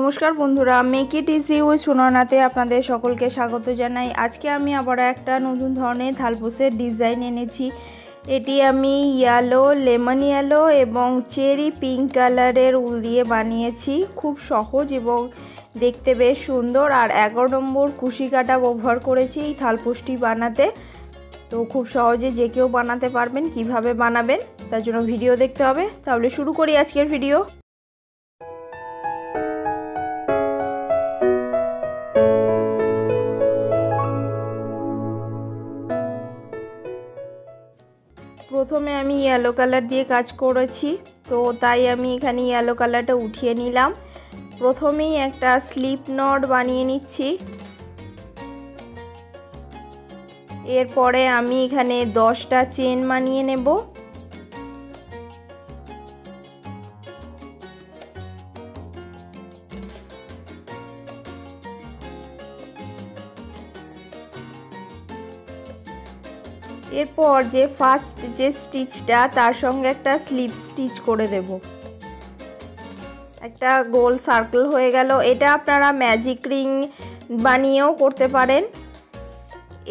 নমস্কার বন্ধুরা, make it easy with সুনয়নাতে আপনাদের সকলকে স্বাগত জানাই। আজকে আমি আবার একটা নতুন ধরনের থালপোসের ডিজাইন এনেছি। এটি আমি ইয়েলো, লেমন ইয়েলো এবং চেরি পিঙ্ক কালারের উল দিয়ে বানিয়েছি। খুব সহজ এবং দেখতে বেশ সুন্দর। আর 11 নম্বর কুশি কাটা ব্যবহার করেছি এই থালপোসটি বানাতে। তো খুব সহজে যে কেউ বানাতে পারবেন। কিভাবে বানাবেন তার জন্য ভিডিও দেখতে হবে। তাহলে শুরু করি আজকের ভিডিও। প্রথমে আমি ইয়েলো কালার দিয়ে কাজ করেছি, তো তাই আমি এখানে ইয়েলো কালারটা উঠিয়ে নিলাম। প্রথমেই একটা স্লিপ নট বানিয়ে নিচ্ছি। এরপরে আমি এখানে 10টা চেন বানিয়ে নেব। এরপর যে ফার্স্ট যে স্টিচটা তার সঙ্গে একটা স্লিপ স্টিচ করে দেব। একটা গোল সার্কেল হয়ে গেল। এটা আপনারা ম্যাজিক রিং বানিয়েও করতে পারেন।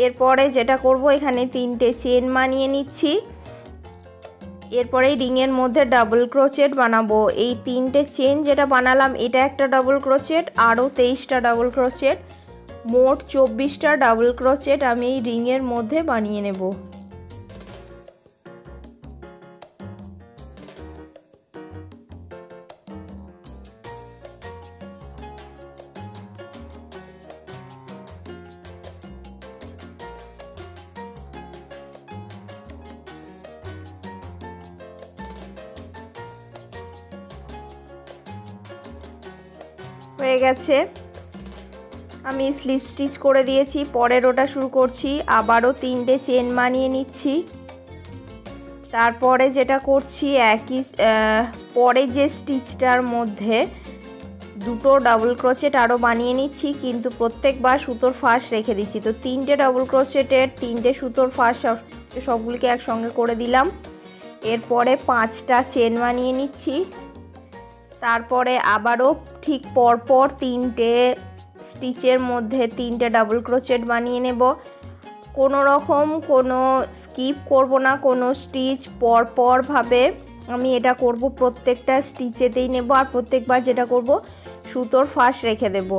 এরপরে যেটা করব, এখানে 3টে চেন বানিয়ে নিচ্ছি। এরপরে রিংয়ের মধ্যে ডাবল ক্রোচেট বানাবো। এই 3টে চেন যেটা বানালাম এটা একটা ডাবল ক্রোচেট, আরও 23টা ডাবল ক্রোচেট, মোট 24টা ডাবল ক্রোচেট আমি এই রিংয়ের মধ্যে বানিয়ে নেব। হয়ে গেছে, আমি স্লিপ স্টিচ করে দিয়েছি। পরের ওটা শুরু করছি। আবারও 3টে চেন বানিয়ে নিচ্ছি। তারপরে যেটা করছি, একই পরে যে স্টিচটার মধ্যে 2টো ডাবল ক্রোচেট আরও বানিয়ে নিচ্ছি, কিন্তু প্রত্যেকবার সুতোর ফাঁস রেখে দিচ্ছি। তো 3টে ডাবল ক্রোচেটের 3টে সুতোর ফাঁস সবগুলিকে একসঙ্গে করে দিলাম। এরপরে 5টা চেন বানিয়ে নিচ্ছি। তারপরে আবারও ঠিক পরপর 3টে স্টিচের মধ্যে 3টে ডাবল ক্রোচেট বানিয়ে নেব। কোনো রকম কোনো স্কিপ করব না, কোনো স্টিচ পরপরভাবে আমি এটা করব। প্রত্যেকটা স্টিচেতেই নেব, আর প্রত্যেকবার যেটা করব সুতোর ফাঁস রেখে দেব।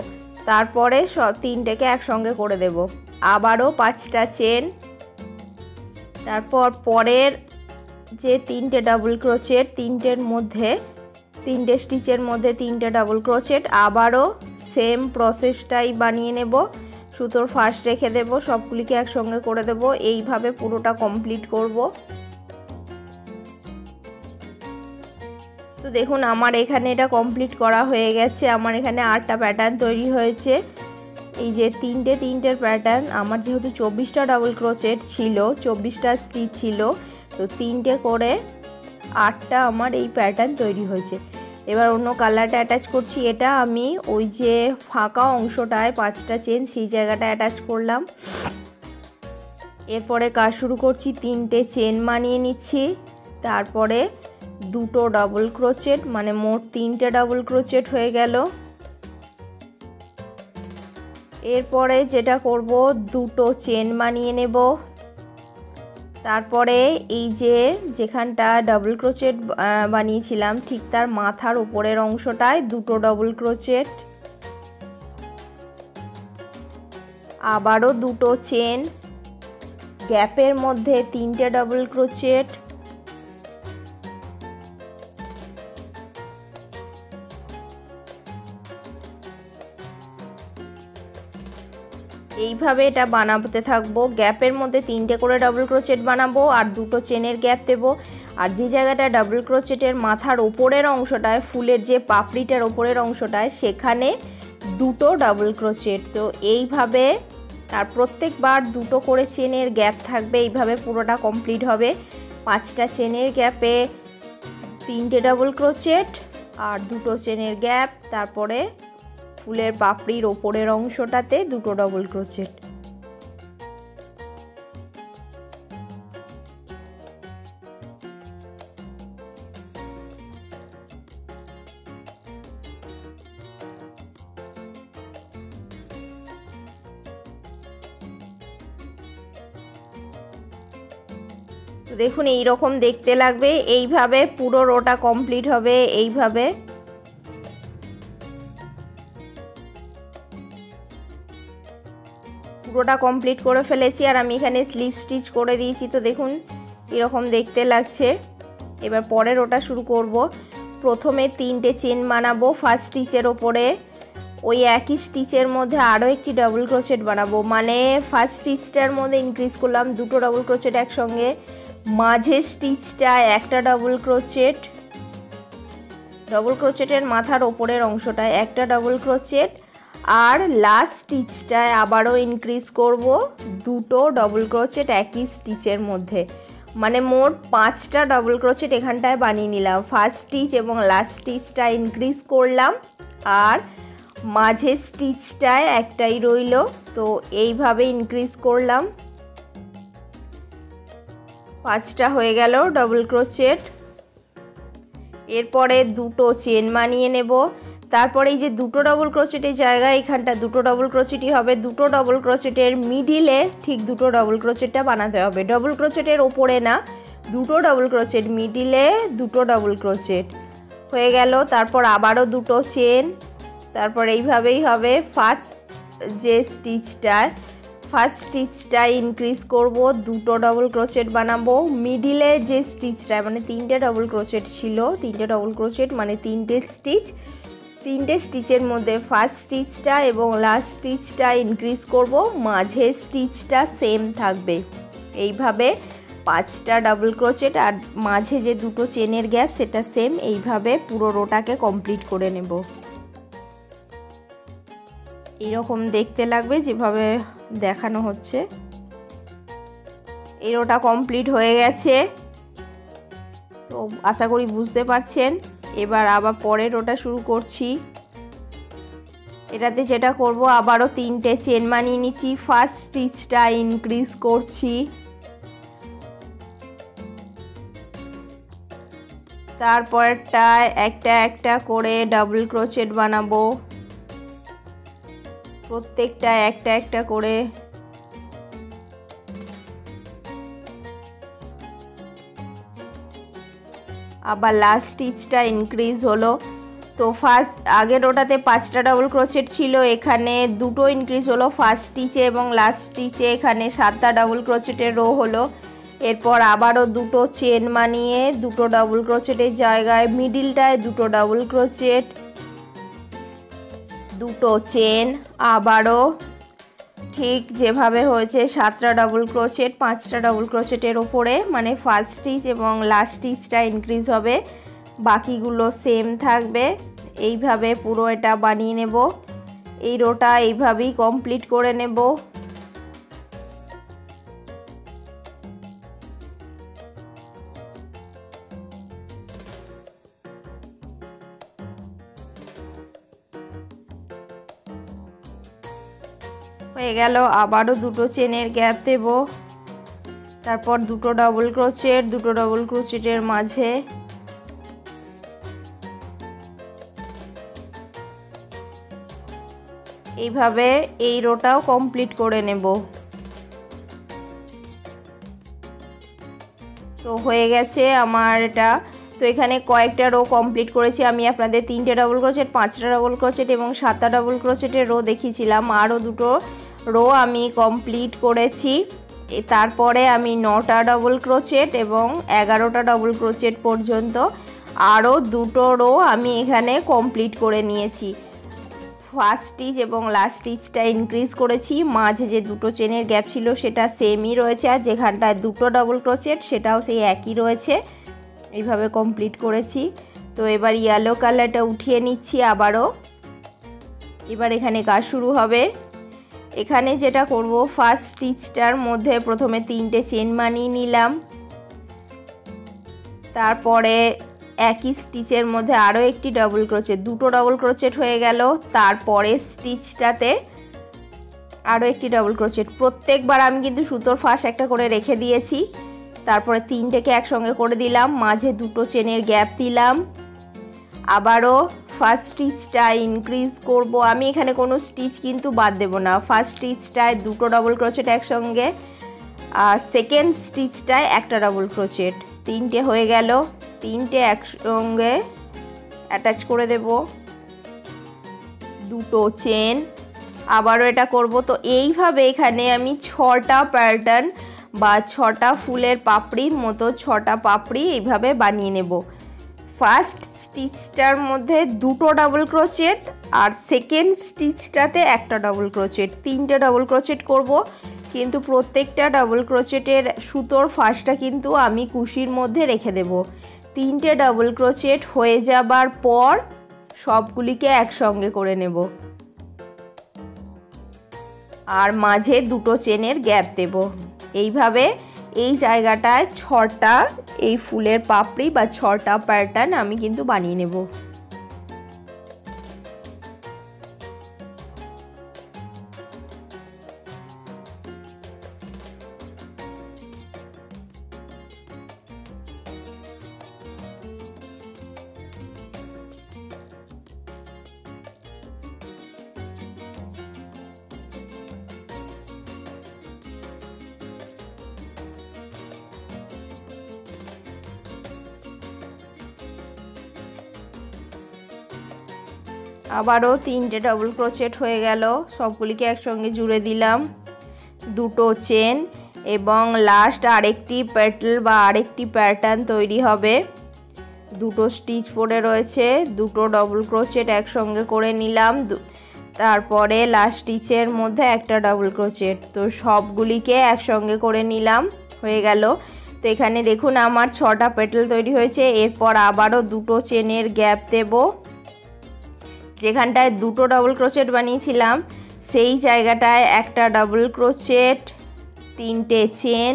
তারপরে সব 3টেকে একসঙ্গে করে দেব। আবারও 5টা চেন। তারপর পরের যে 3টে ডাবল ক্রোচেট, 3টের মধ্যে 3টে স্টিচের মধ্যে 3টে ডাবল ক্রোচেট, আবারও সেম প্রসেসটাই বানিয়ে নেব। সুতোর ফাঁস রেখে দেব, সবগুলিকে একসঙ্গে করে দেব। এইভাবে পুরোটা কমপ্লিট করব। তো দেখুন আমার এখানে এটা কমপ্লিট করা হয়ে গেছে। আমার এখানে 8টা প্যাটার্ন তৈরি হয়েছে। এই যে 3টের প্যাটার্ন, আমার যেহেতু 24টা ডাবল ক্রোচেট ছিল, 24টা স্টিচ ছিল, তো 3টে করে 8টা আমার এই প্যাটার্ন তৈরি হয়েছে। এবার অন্য কালারটা অ্যাটাচ করছি। এটা আমি ওই যে ফাঁকা অংশটায় 5টা চেন সেই জায়গাটা অ্যাটাচ করলাম। এরপরে কাজ শুরু করছি। 3টে চেন বানিয়ে নিচ্ছি। তারপরে 2টো ডাবল ক্রোচেট, মানে মোট 3টে ডাবল ক্রোচেট হয়ে গেল। এরপরে যেটা করব, 2টো চেন বানিয়ে নেব। তারপরে এই যে যেখানটা ডাবল ক্রোচেট বানিয়েছিলাম ঠিক তার মাথার উপরের অংশটায় 2টো ডাবল ক্রোচেট, আবারও 2টো চেন, গ্যাপের মধ্যে 3টে ডাবল ক্রোচেট, এইভাবে এটা বানাতে থাকবো। গ্যাপের মধ্যে 3টে করে ডাবল ক্রোচেট বানাবো আর 2টো চেনের গ্যাপ দেব। আর যে জায়গাটা ডাবল ক্রোচেটের মাথার ওপরের অংশটায়, ফুলের যে পাপড়িটার ওপরের অংশটায়, সেখানে 2টো ডাবল ক্রোচেট। তো এইভাবে, আর প্রত্যেকবার 2টো করে চেনের গ্যাপ থাকবে। এইভাবে পুরোটা কমপ্লিট হবে। 5টা চেনের গ্যাপে 3টে ডাবল ক্রোচেট আর 2টো চেনের গ্যাপ, তারপরে ফুলের পাপড়ির ওপরের অংশটাতে 2টো ডাবল ক্রোচেট। তো দেখুন এই রকম দেখতে লাগবে। এইভাবে পুরো রোটা কমপ্লিট হবে। এইভাবে পুরোটা কমপ্লিট করে ফেলেছি আর আমি এখানে স্লিপ স্টিচ করে দিয়েছি। তো দেখুন এরকম দেখতে লাগছে। এবার পরের রোটা শুরু করব। প্রথমে 3টে চেন বানাবো ফার্স্ট স্টিচের ওপরে, ওই একই স্টিচের মধ্যে আরও একটি ডাবল ক্রোচেট বানাবো। মানে ফার্স্ট স্টিচটার মধ্যে ইনক্রিজ করলাম 2টো ডাবল ক্রোচেট একসঙ্গে, মাঝের স্টিচটা একটা ডাবল ক্রোচেট, ডাবল ক্রোচেটের মাথার ওপরের অংশটায় একটা ডাবল ক্রোচেট, আর লাস্ট স্টিচটায় আবারও ইনক্রিজ করব 2টো ডাবল ক্রোচেট একই স্টিচের মধ্যে। মানে মোট 5টা ডাবল ক্রোচেট এখানটায় বানিয়ে নিলাম। ফার্স্ট স্টিচ এবং লাস্ট স্টিচটা ইনক্রিজ করলাম আর মাঝের স্টিচটায় একটাই রইল। তো এইভাবে ইনক্রিজ করলাম, 5টা হয়ে গেল ডাবল ক্রোচেট। এরপরে 2টো চেন বানিয়ে নেব। তারপরে এই যে 2টো ডাবল ক্রোচেটের জায়গায় এখানটা 2টো ডাবল ক্রোচেটই হবে। 2টো ডাবল ক্রোচেটের মিডিলে ঠিক 2টো ডাবল ক্রোচেটটা বানাতে হবে, ডাবল ক্রোচেটের ওপরে না, 2টো ডাবল ক্রোচেট মিডিলে 2টো ডাবল ক্রোচেট হয়ে গেল। তারপর আবারও 2টো চেন, তারপর এইভাবেই হবে। ফার্স্ট স্টিচটা ইনক্রিজ করব, 2টো ডাবল ক্রোচেট বানাবো। মিডিলে যে স্টিচটা মানে 3টে ডাবল ক্রোচেট ছিল, 3টে ডাবল ক্রোচেট মানে 3টে স্টিচ, 3টে স্টিচের মধ্যে ফার্স্ট স্টিচটা এবং লাস্ট স্টিচটা ইনক্রিজ করব, মাঝের স্টিচটা সেম থাকবে। এইভাবে 5টা ডাবল ক্রোচেট আর মাঝে যে 2টো চেনের গ্যাপ সেটা সেম। এইভাবে পুরো রোটাকে কমপ্লিট করে নেব। এইরকম দেখতে লাগবে যেভাবে দেখানো হচ্ছে। এই রোটা কমপ্লিট হয়ে গেছে, তো আশা করি বুঝতে পারছেন। এবার আবার পরের রোটা শুরু করছি। এটাতে যেটা করব, আবারও 3টে চেন বানিয়ে নিচ্ছি। ফার্স্ট স্টিচটা ইনক্রিজ করছি, তারপরটায় একটা একটা করে ডাবল ক্রোচেট বানাবো, প্রত্যেকটা একটা একটা করে। আবার লাস্ট স্টিচটা ইনক্রিজ হলো। তো ফার্স্ট আগের ওটাতে 5টা ডাবল ক্রোচেট ছিল, এখানে 2টো ইনক্রিজ হলো ফার্স্ট স্টিচে এবং লাস্ট স্টিচে এখানে 7টা ডাবল ক্রোচেটের রো হলো। এরপর আবারও 2টো চেন বানিয়ে 2টো ডাবল ক্রোচেটের জায়গায় মিডিলটায় 2টো ডাবল ক্রোচেট, 2টো চেন, আবারও ঠিক যেভাবে হয়েছে 7টা ডাবল ক্রোচেট, 5টা ডাবল ক্রোচেটের ওপরে, মানে ফার্স্ট স্টিচ এবং লাস্ট স্টিচটা ইনক্রিজ হবে, বাকিগুলো সেম থাকবে। এইভাবে পুরো এটা বানিয়ে নেব। এই রোটা এইভাবেই কমপ্লিট করে নেব। হয়ে গেল। আবারও 2টো চেনের গ্যাপ দেব, তারপর 2টো ডাবল ক্রোচেট, 2টো ডাবল ক্রোচেটের মাঝে এইভাবে এই রোটাও কমপ্লিট করে নেব। তো হয়ে গেছে আমার এটা। তো এখানে কয়েকটা রো কমপ্লিট করেছি আমি আপনাদের। 3টে ডাবল ক্রোচেট, 5টা ডাবল ক্রোচেট এবং 7টা ডাবল ক্রোচেটের রো দেখিয়েছিলাম। আরও 2টো রো আমি কমপ্লিট করেছি। তারপরে আমি 9টা ডাবল ক্রোচেট এবং 11টা ডাবল ক্রোচেট পর্যন্ত আরও 2টো রো আমি এখানে কমপ্লিট করে নিয়েছি। ফার্স্ট স্টিচ এবং লাস্ট স্টিচটা ইনক্রিজ করেছি, মাঝে যে 2টো চেনের গ্যাপ ছিল সেটা সেমই রয়েছে, আর যেখানটায় 2টো ডাবল ক্রোচেট সেটাও সেই একই রয়েছে। এইভাবে কমপ্লিট করেছি। তো এবার ইয়েলো কালারটা উঠিয়ে নিচ্ছি আবারও। এবার এখানে কাজ শুরু হবে। এখানে যেটা করব, ফার্স্ট স্টিচটার মধ্যে প্রথমে 3টে চেন বানিয়ে নিলাম, তারপরে একই স্টিচের মধ্যে আরও একটি ডাবল ক্রোচেট, 2টো ডাবল ক্রোচেট হয়ে গেল। তারপরে স্টিচটাতে আরও একটি ডাবল ক্রোচেট। প্রত্যেকবার আমি কিন্তু সুতোর ফাঁস একটা করে রেখে দিয়েছি। তারপরে 3টেকে একসঙ্গে করে দিলাম, মাঝে 2টো চেনের গ্যাপ দিলাম, আবারও ফার্স্ট স্টিচটা ইনক্রিজ করব। আমি এখানে কোনো স্টিচ কিন্তু বাদ দেব না। ফার্স্ট স্টিচটায় 2টো ডাবল ক্রোচেট একসঙ্গে, আর সেকেন্ড স্টিচটায় একটা ডাবল ক্রোচেট। তিনটে হয়ে গেল, তিনটে একসঙ্গে অ্যাটাচ করে দেব, দুটো চেন, আবারও এটা করব। তো এইভাবে এখানে আমি 6টা প্যাটার্ন বা 6টা ফুলের পাপড়ির মতো 6টা পাপড়ি এইভাবে বানিয়ে নেব। ফার্স্ট স্টিচটার মধ্যে দুটো ডাবল ক্রোচেট আর সেকেন্ড স্টিচটাতে একটা ডাবল ক্রোচেট, তিনটে ডাবল ক্রোচেট করব। কিন্তু প্রত্যেকটা ডাবল ক্রোচেটের সুতোর ফাঁসটা কিন্তু আমি কুশির মধ্যে রেখে দেব। তিনটে ডাবল ক্রোচেট হয়ে যাবার পর সবগুলিকে একসঙ্গে করে নেব আর মাঝে দুটো চেনের গ্যাপ দেব। এইভাবে এই জায়গাটায় 6টা এই ফুলের পাপড়ি বা 6টা প্যাটার্ন আমি কিন্তু বানিয়ে নেব। আবারও তিনটে ডাবল ক্রোচেট হয়ে গেল, সবগুলিকে একসঙ্গে জুড়ে দিলাম, দুটো চেন এবং লাস্ট আরেকটি পেটাল বা আরেকটি প্যাটার্ন তৈরি হবে। দুটো স্টিচ পড়ে রয়েছে, দুটো ডাবল ক্রোচেট একসঙ্গে করে নিলাম, তারপরে লাস্ট স্টিচের মধ্যে একটা ডাবল ক্রোচেট। তো সবগুলিকে একসঙ্গে করে নিলাম, হয়ে গেল। তো এখানে দেখুন আমার 6টা পেটাল তৈরি হয়েছে। এরপর আবারও দুটো চেনের গ্যাপ দেব, যেখানটায় দুটো ডাবল ক্রোচেট বানিয়েছিলাম সেই জায়গাটায় একটা ডাবল ক্রোচেট, তিনটে চেন,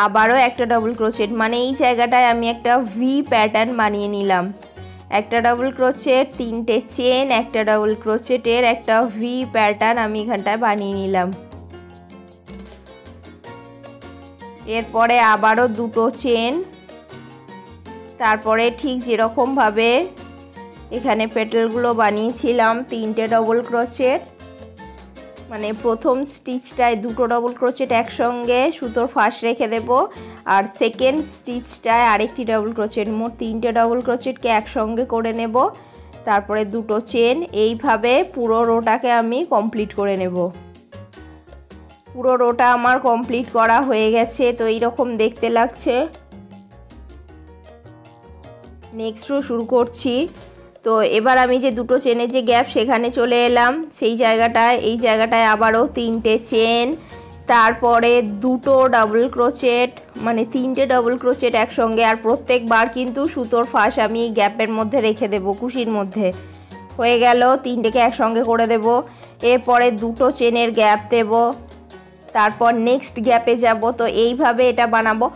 আবারও একটা ডাবল ক্রোচেট, মানে এই জায়গাটায় আমি একটা ভি প্যাটার্ন বানিয়ে নিলাম। একটা ডাবল ক্রোচেট, তিনটে চেন, একটা ডাবল ক্রোচেটের একটা ভি প্যাটার্ন আমি এখানটায় বানিয়ে নিলাম। এরপরে আবারও দুটো চেন, তারপরে ঠিক যেরকমভাবে এখানে পেটালগুলো বানিয়েছিলাম তিনটে ডাবল ক্রোচেট, মানে প্রথম স্টিচটায় দুটো ডাবল ক্রোচেট একসঙ্গে সুতোর ফাঁস রেখে দেব আর সেকেন্ড স্টিচটায় আরেকটি ডাবল ক্রোচেট, মোট তিনটে ডাবল ক্রোচেটকে একসঙ্গে করে নেব, তারপরে দুটো চেন। এইভাবে পুরো রোটাকে আমি কমপ্লিট করে নেব। পুরো রোটা আমার কমপ্লিট করা হয়ে গেছে। তো এইরকম দেখতে লাগছে। নেক্সট রো শুরু করছি। তো এবার আমি যে দুটো চেনের যে গ্যাপ সেখানে চলে এলাম, সেই জায়গাটায় এই জায়গাটায় আবারও তিনটে চেন, তারপরে দুটো ডাবল ক্রোচেট, মানে তিনটে ডাবল ক্রোচেট একসঙ্গে। আর প্রত্যেকবার কিন্তু সুতোর ফাঁস আমি গ্যাপের মধ্যে রেখে দেব, কুশির মধ্যে। হয়ে গেল, তিনটেকে একসঙ্গে করে দেব। এরপরে দুটো চেনের গ্যাপ দেব, তারপর নেক্সট গ্যাপে যাব। তো এইভাবে এটা বানাবো।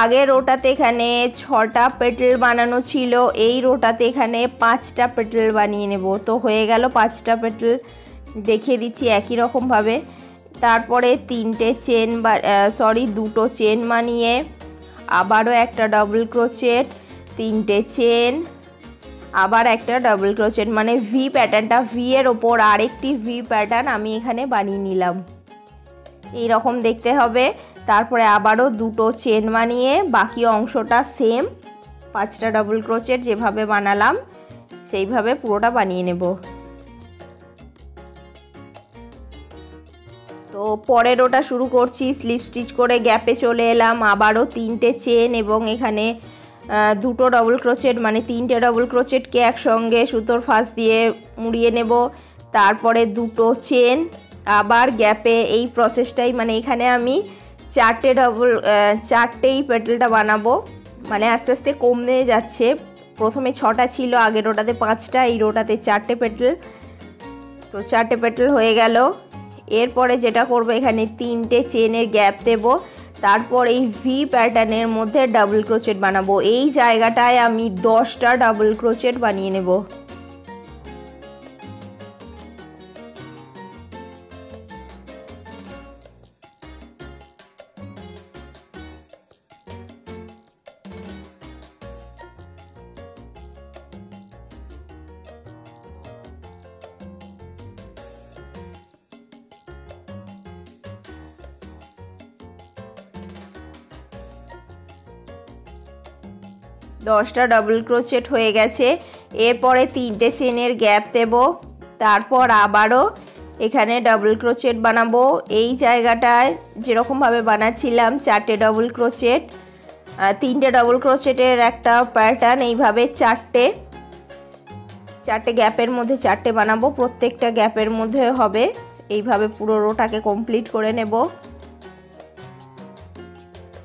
আগের রোটাতে এখানে 6টা পেটাল বানানো ছিল, এই রোটাতে এখানে 5টা পেটাল বানিয়ে নেব। তো হয়ে গেল 5টা পেটাল, দেখিয়ে দিচ্ছি একই রকমভাবে। তারপরে তিনটে চেন বা দুটো চেন বানিয়ে আবারও একটা ডাবল ক্রোচেট, তিনটে চেন, আবার একটা ডাবল ক্রোচেট, মানে ভি প্যাটার্নটা, ভি এর ওপর আরেকটি ভি প্যাটার্ন আমি এখানে বানিয়ে নিলাম। এই রকম দেখতে হবে। তারপরে আবারও দুটো চেন বানিয়ে বাকি অংশটা সেম 5টা ডাবল ক্রোচেট যেভাবে বানালাম সেইভাবে পুরোটা বানিয়ে নেব। তো পরের ওটা শুরু করছি। স্লিপ স্টিচ করে গ্যাপে চলে এলাম, আবারও তিনটে চেন এবং এখানে দুটো ডাবল ক্রোচেট, মানে তিনটে ডাবল ক্রোচেটকে একসঙ্গে সুতোর ফাঁস দিয়ে মুড়িয়ে নেব। তারপরে দুটো চেন, আবার গ্যাপে এই প্রসেসটাই, মানে এখানে আমি চারটেই পেটালটা বানাবো, মানে আস্তে আস্তে কমে যাচ্ছে। প্রথমে 6টা ছিল, আগের রোটাতে 5টা, এই রোটাতে 4টে পেটাল। তো 4টে পেটাল হয়ে গেল। এরপরে যেটা করব, এখানে তিনটে চেনের গ্যাপ দেব, তারপর এই ভি প্যাটার্নের মধ্যে ডাবল ক্রোচেট বানাবো। এই জায়গাটায় আমি 10টা ডাবল ক্রোচেট বানিয়ে নেব। 10টা ডাবল ক্রোচেট হয়ে গেছে। এরপরে 3টে চেনের গ্যাপ দেব, তারপর আবারও এখানে ডাবল ক্রোচেট বানাবো। এই জায়গাটায় যেরকমভাবে বানাচ্ছিলাম 4টে ডাবল ক্রোচেট, 3টে ডাবল ক্রোচেটের একটা প্যাটার্ন, এইভাবে 4টে গ্যাপের মধ্যে 4টে বানাবো, প্রত্যেকটা গ্যাপের মধ্যে হবে। এইভাবে পুরো রোটাকে কমপ্লিট করে নেব।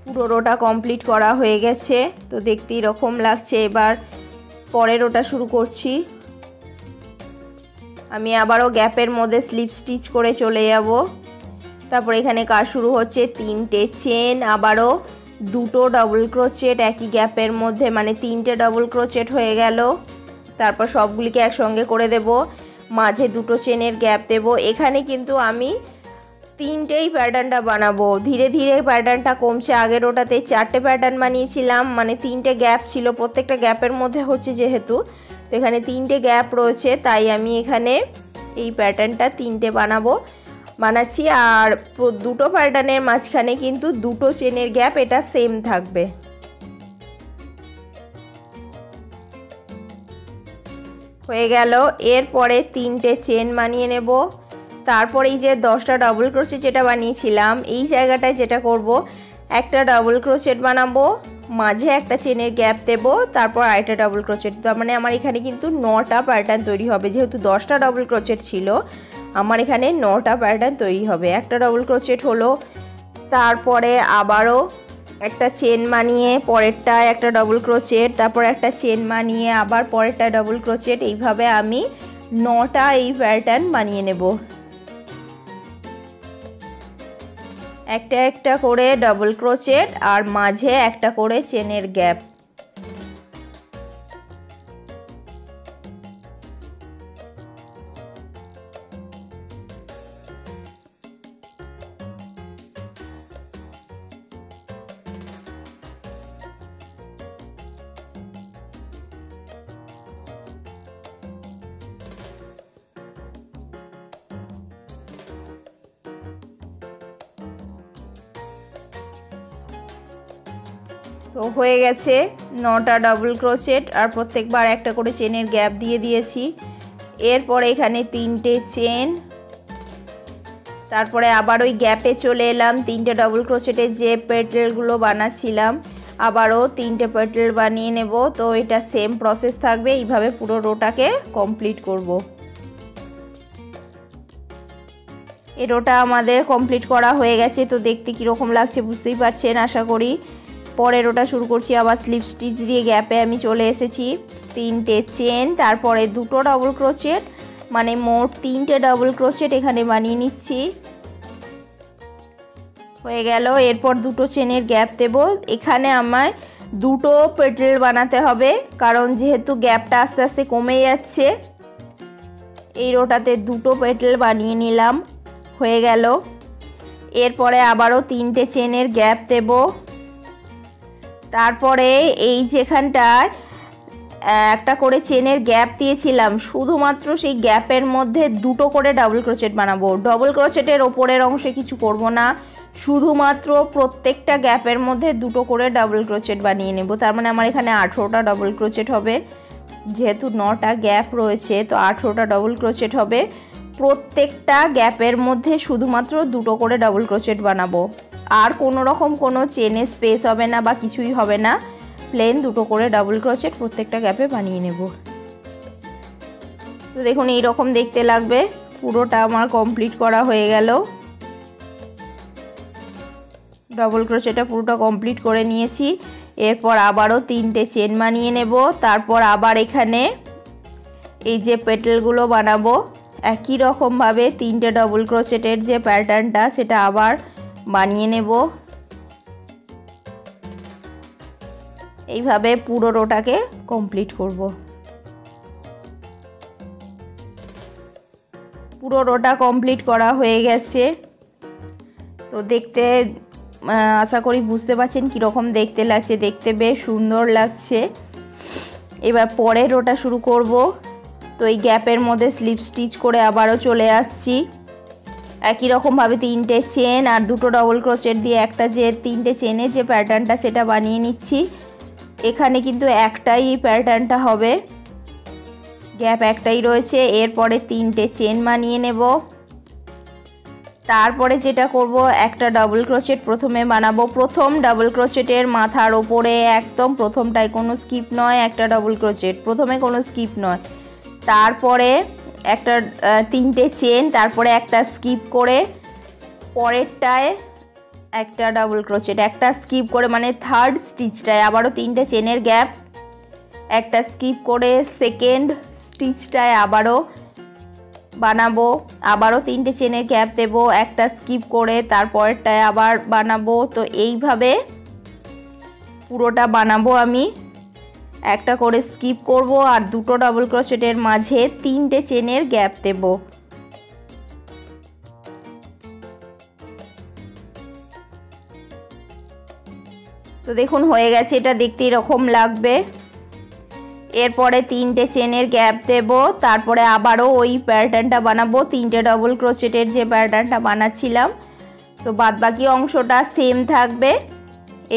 পুরো রোটা কমপ্লিট করা হয়ে গেছে, তো দেখতে এরকম লাগছে। এবার পরের রোটা শুরু করছি। আমি আবারও গ্যাপের মধ্যে স্লিপ স্টিচ করে চলে যাব। তারপর এখানে কাজ শুরু হচ্ছে। 3টে চেন, আবারও 2টো ডাবল ক্রোচেট একই গ্যাপের মধ্যে, মানে 3টে ডাবল ক্রোচেট হয়ে গেল। তারপর সবগুলিকে একসঙ্গে করে দেব, মাঝে 2টো চেনের গ্যাপ দেব। এখানে কিন্তু আমি 3টেই প্যাটার্নটা বানাবো। ধীরে ধীরে প্যাটার্নটা কমছে। আগের ওটাতে 4টে প্যাটার্ন বানিয়েছিলাম, মানে 3টে গ্যাপ ছিল, প্রত্যেকটা গ্যাপের মধ্যে হচ্ছে যেহেতু, তো এখানে 3টে গ্যাপ রয়েছে, তাই আমি এখানে এই প্যাটার্নটা 3টে বানাচ্ছি। আর 2টো প্যাটার্নের মাঝখানে কিন্তু 2টো চেনের গ্যাপ, এটা সেম থাকবে। হয়ে গেল। এরপরে 3টে চেন বানিয়ে নেব। তারপর এই যে 10টা ডাবল ক্রোচেট যেটা বানিয়েছিলাম, এই জায়গাটায় যেটা করব, একটা ডাবল ক্রোচেট বানাবো, মাঝে একটা চেনের গ্যাপ দেব, তারপর আরেকটা ডাবল ক্রোচেট। তার মানে আমার এখানে কিন্তু 9টা প্যাটার্ন তৈরি হবে। যেহেতু 10টা ডাবল ক্রোচেট ছিল, আমার এখানে 9টা প্যাটার্ন তৈরি হবে। একটা ডাবল ক্রোচেট হলো, তারপরে আবারও একটা চেন বানিয়ে পরেরটায় একটা ডাবল ক্রোচেট, তারপর একটা চেন বানিয়ে আবার পরেরটা ডাবল ক্রোচেট, এইভাবে আমি 9টা এই প্যাটার্ন বানিয়ে নেব। একটা একটা করে ডাবল ক্রোচেট আর মাঝে একটা করে চেনের গ্যাপ। তো হয়ে গেছে 9টা ডাবল ক্রোচেট, আর প্রত্যেকবার একটা করে চেনের গ্যাপ দিয়ে দিয়েছি। এরপরে এখানে 3টে চেন, তারপরে আবার ওই গ্যাপে চলে এলাম। 3টে ডাবল ক্রোচেটের যে পেটেলগুলো বানাচ্ছিলাম, আবারও 3টে পেটেল বানিয়ে নেব। তো এটা সেম প্রসেস থাকবে, এইভাবে পুরো রোটাকে কমপ্লিট করব। এই রোটা আমাদের কমপ্লিট করা হয়ে গেছে। তো দেখতে কীরকম লাগছে বুঝতেই পারছেন আশা করি। পরের রোটা শুরু করছি। আবার স্লিপ স্টিচ দিয়ে গ্যাপে আমি চলে এসেছি। 3টে চেন, তারপরে 2টো ডাবল ক্রোচেট, মানে মোট 3টে ডাবল ক্রোচেট এখানে বানিয়ে নিচ্ছি। হয়ে গেল। এরপর 2টো চেনের গ্যাপ দেব। এখানে আমায় 2টো পেটেল বানাতে হবে, কারণ যেহেতু গ্যাপটা আস্তে আস্তে কমে যাচ্ছে। এই রোটাতে 2টো পেটেল বানিয়ে নিলাম। হয়ে গেল। এরপরে আবারও 3টে চেনের গ্যাপ দেব। তারপরে এই যেখানটায় একটা করে চেনের গ্যাপ দিয়েছিলাম, শুধুমাত্র সেই গ্যাপের মধ্যে 2টো করে ডাবল ক্রোচেট বানাবো। ডাবল ক্রোচেটের ওপরের অংশে কিছু করব না, শুধুমাত্র প্রত্যেকটা গ্যাপের মধ্যে 2টো করে ডাবল ক্রোচেট বানিয়ে নেব। তার মানে আমার এখানে 18টা ডাবল ক্রোচেট হবে। যেহেতু 9টা গ্যাপ রয়েছে, তো 18টা ডাবল ক্রোচেট হবে। প্রত্যেকটা গ্যাপের মধ্যে শুধুমাত্র 2টো করে ডাবল ক্রোচেট বানাবো। আর কোনো রকম কোনো চেনে স্পেস হবে না বা কিছুই হবে না, প্লেন 2টো করে ডাবল ক্রোচেট প্রত্যেকটা গ্যাপে বানিয়ে নেব। তো দেখুন এই রকম দেখতে লাগবে। পুরোটা আমার কমপ্লিট করা হয়ে গেল। ডাবল ক্রোচেটটা পুরোটা কমপ্লিট করে নিয়েছি। এরপর আবারও 3টে চেন বানিয়ে নেব। তারপর আবার এখানে এই যে পেটেলগুলো বানাবো, একই রকমভাবে 3টে ডাবল ক্রোচেটের যে প্যাটার্নটা সেটা আবার বানিয়ে নেব। এইভাবে পুরো রোটাকে কমপ্লিট করব। পুরো রোটা কমপ্লিট করা হয়ে গেছে। তো দেখতে আশা করি বুঝতে পারছেন কীরকম দেখতে লাগছে। দেখতে বেশ সুন্দর লাগছে। এবার পরের রোটা শুরু করব। তো এই গ্যাপের মধ্যে স্লিপ স্টিচ করে আবারও চলে আসছি। একই রকমভাবে 3টে চেন আর 2টো ডবল ক্রোচেট দিয়ে একটা যে 3টে চেনের যে প্যাটার্নটা সেটা বানিয়ে নিচ্ছি। এখানে কিন্তু একটাই প্যাটার্নটা হবে, গ্যাপ একটাই রয়েছে। এরপরে 3টে চেন বানিয়ে নেব। তারপরে যেটা করব, একটা ডাবল ক্রোচেট প্রথমে বানাবো। প্রথম ডাবল ক্রোচেটের মাথার ওপরে একদম প্রথমটায় কোনো স্কিপ নয়, একটা ডাবল ক্রোচেট প্রথমে, কোনো স্কিপ নয়। তারপরে একটা 3টে চেন, তারপরে একটা স্কিপ করে পরেরটায় একটা ডাবল ক্রোচেট, একটা স্কিপ করে, মানে থার্ড স্টিচটায় আবারও 3টে চেনের গ্যাপ, একটা স্কিপ করে সেকেন্ড স্টিচটায় আবারও বানাবো, আবারও 3টে চেনের গ্যাপ দেব, একটা স্কিপ করে তারপরটায় আবার বানাবো। তো এইভাবে পুরোটা বানাবো আমি। একটা করে স্কিপ করব আর দুটো ডাবল ক্রোচেটের মাঝে 3টে চেনের গ্যাপ দেব। তো দেখুন হয়ে গেছে, এটা দেখতে এরকম লাগবে। এরপরে 3টে চেনের গ্যাপ দেব, তারপরে আবারও ওই প্যাটার্নটা বানাবো, 3টে ডাবল ক্রোচেটের যে প্যাটার্নটা বানাচ্ছিলাম। তো বাদবাকি অংশটা সেম থাকবে।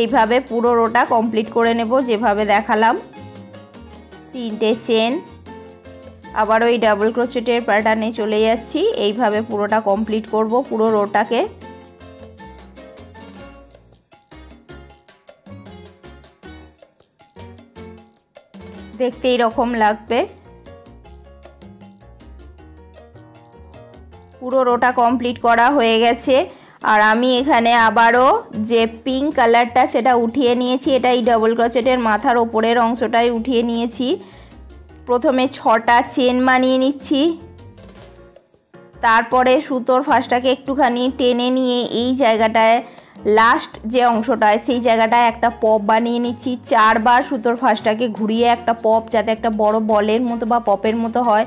এইভাবে পুরো রোটা কমপ্লিট করে নেব যেভাবে দেখালাম। 3টে চেন, আবার ওই ডাবল ক্রোচেটের প্যাটার্নে চলে যাচ্ছি। এইভাবে পুরোটা কমপ্লিট করব, পুরো রোটাকে। দেখতে এরকম লাগবে। পুরো রোটা কমপ্লিট করা হয়ে গেছে। আর আমি এখানে আবারও যে পিঙ্ক কালারটা সেটা উঠিয়ে নিয়েছি, এটা এই ডাবল ক্রোচেটের মাথার ওপরের অংশটাই উঠিয়ে নিয়েছি। প্রথমে 6টা চেন বানিয়ে নিচ্ছি, তারপরে সুতোর ফাঁসটাকে একটুখানি টেনে নিয়ে এই জায়গাটায় লাস্ট যে অংশটায় সেই জায়গাটায় একটা পপ বানিয়ে নিচ্ছি। 4বার সুতোর ফাঁসটাকে ঘুরিয়ে একটা পপ, যাতে একটা বড় বলের মতো বা পপের মতো হয়,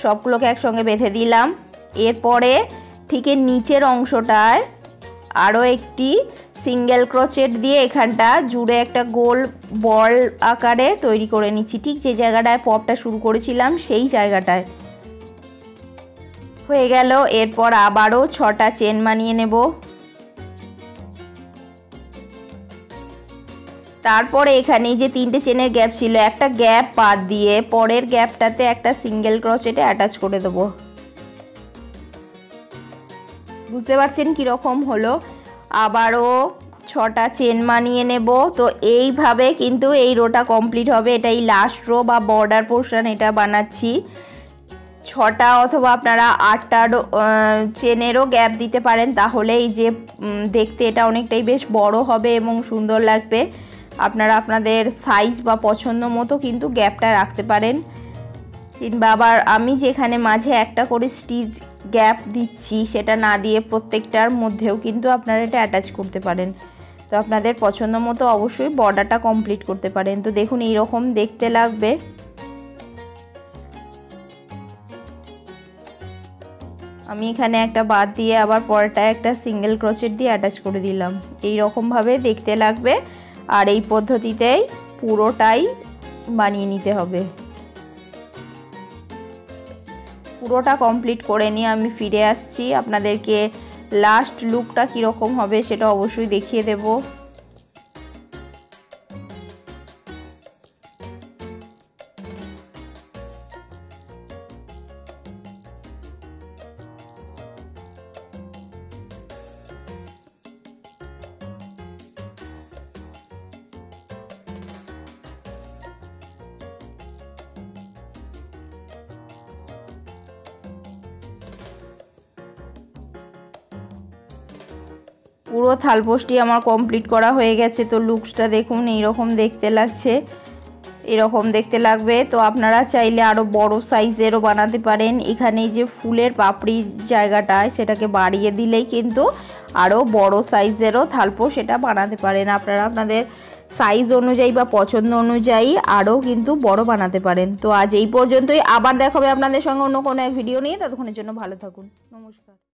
সবগুলোকে একসঙ্গে বেঁধে দিলাম। এরপরে ঠিক নিচের অংশটায় আরও একটি সিঙ্গেল ক্রোচেট দিয়ে এখানটা জুড়ে একটা গোল বল আকারে তৈরি করে নিচ্ছি, ঠিক যে জায়গাটায় পপটা শুরু করেছিলাম সেই জায়গাটায়। হয়ে গেল। এরপর আবারও 6টা চেন বানিয়ে নেব। তারপরে এখানে যে 3টে চেনের গ্যাপ ছিল, একটা গ্যাপ বাদ দিয়ে পরের গ্যাপটাতে একটা সিঙ্গেল ক্রোচেটে অ্যাটাচ করে দেবো। বুঝতে পারছেন কীরকম হলো। আবারও 6টা চেন বানিয়ে নেব। তো এইভাবে কিন্তু এই রোটা কমপ্লিট হবে। এটা এই লাস্ট রো বা বর্ডার পোর্শন এটা বানাচ্ছি। 6টা অথবা আপনারা 8টা চেনেরও গ্যাপ দিতে পারেন, তাহলে এই যে দেখতে এটা অনেকটাই বেশ বড় হবে এবং সুন্দর লাগবে। আপনারা আপনাদের সাইজ বা পছন্দ মতো কিন্তু গ্যাপটা রাখতে পারেন, কিংবা আবার আমি যেখানে মাঝে একটা করে স্টিচ গ্যাপ দিচ্ছি সেটা না দিয়ে প্রত্যেকটার মধ্যেও কিন্তু আপনারা এটা অ্যাটাচ করতে পারেন। তো আপনাদের পছন্দ মতো অবশ্যই বর্ডারটা কমপ্লিট করতে পারেন। তো দেখুন এইরকম দেখতে লাগবে। আমি এখানে একটা বাদ দিয়ে আবার পরেরটায় একটা সিঙ্গেল ক্রোচেট দিয়ে অ্যাটাচ করে দিলাম। এই রকমভাবে দেখতে লাগবে। আর এই পদ্ধতিতেই পুরোটাই বানিয়ে নিতে হবে। পুরোটা কমপ্লিট করে নিয়ে আমি ফিরে আসছি, আপনাদেরকে লাস্ট লুকটা কীরকম হবে সেটা অবশ্যই দেখিয়ে দেব। পুরো থালপোস্টটি আমার কমপ্লিট করা হয়ে গেছে। তো লুকসটা দেখুন এইরকম দেখতে লাগছে, এরকম দেখতে লাগবে। তো আপনারা চাইলে আরও বড় সাইজেরও বানাতে পারেন। এখানে যে ফুলের পাপড়ির জায়গাটায় সেটাকে বাড়িয়ে দিলেই কিন্তু আরও বড় সাইজেরও থালপোস্ট সেটা বানাতে পারেন। আপনারা আপনাদের সাইজ অনুযায়ী বা পছন্দ অনুযায়ী আরও কিন্তু বড় বানাতে পারেন। তো আজ এই পর্যন্তই, আবার দেখা হবে আপনাদের সঙ্গে অন্য কোনো এক ভিডিও নিয়ে। ততক্ষণের জন্য ভালো থাকুন।